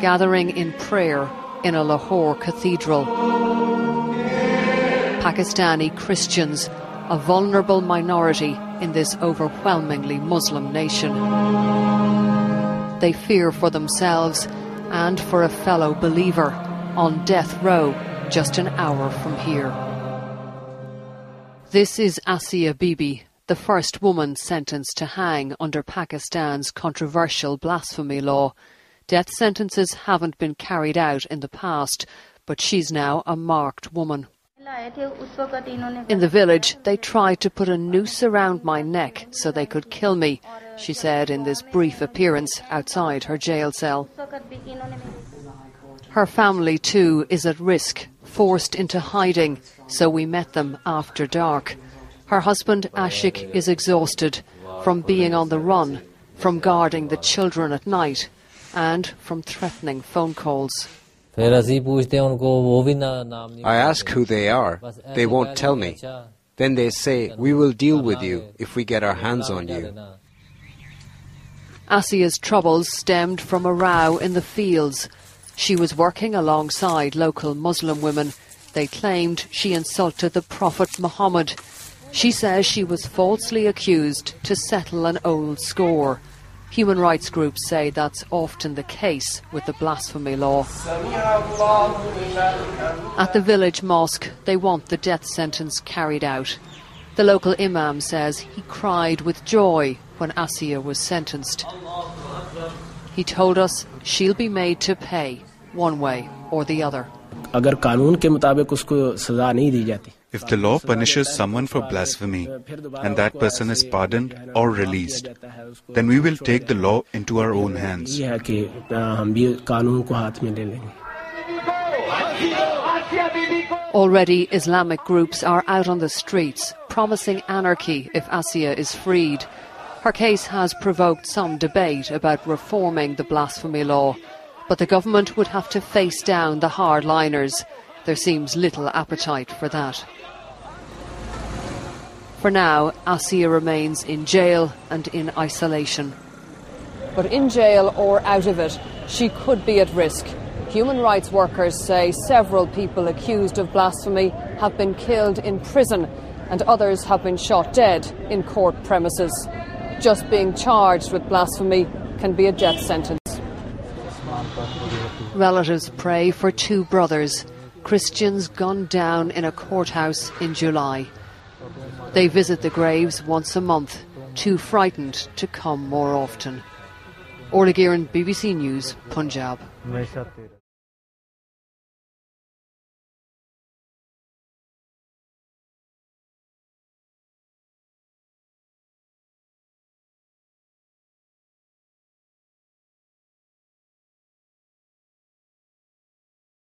gathering in prayer in a Lahore cathedral. Pakistani Christians, a vulnerable minority in this overwhelmingly Muslim nation. They fear for themselves and for a fellow believer on death row just an hour from here. This is Bibi, the first woman sentenced to hang under Pakistan's controversial blasphemy law. Death sentences haven't been carried out in the past, but she's now a marked woman. In the village, they tried to put a noose around my neck so they could kill me, she said in this brief appearance outside her jail cell. Her family too is at risk, forced into hiding, so we met them after dark. Her husband Ashik is exhausted from being on the run, from guarding the children at night, and from threatening phone calls. I ask who they are. They won't tell me. Then they say, we will deal with you if we get our hands on you. Asia's troubles stemmed from a row in the fields. She was working alongside local Muslim women. They claimed she insulted the Prophet Mohammed. She says she was falsely accused to settle an old score. Human rights groups say that's often the case with the blasphemy law. At the village mosque, they want the death sentence carried out. The local imam says he cried with joy when Asia was sentenced. He told us she'll be made to pay, one way or the other. If the law punishes someone for blasphemy and that person is pardoned or released, then we will take the law into our own hands. Already Islamic groups are out on the streets, promising anarchy if Asia is freed. Her case has provoked some debate about reforming the blasphemy law, but the government would have to face down the hardliners. There seems little appetite for that. For now, Asia remains in jail and in isolation. But in jail or out of it, she could be at risk. Human rights workers say several people accused of blasphemy have been killed in prison and others have been shot dead in court premises. Just being charged with blasphemy can be a death sentence. Relatives pray for two brothers, Christians gunned down in a courthouse in July. They visit the graves once a month, too frightened to come more often. Orla Gearan, BBC News, Punjab.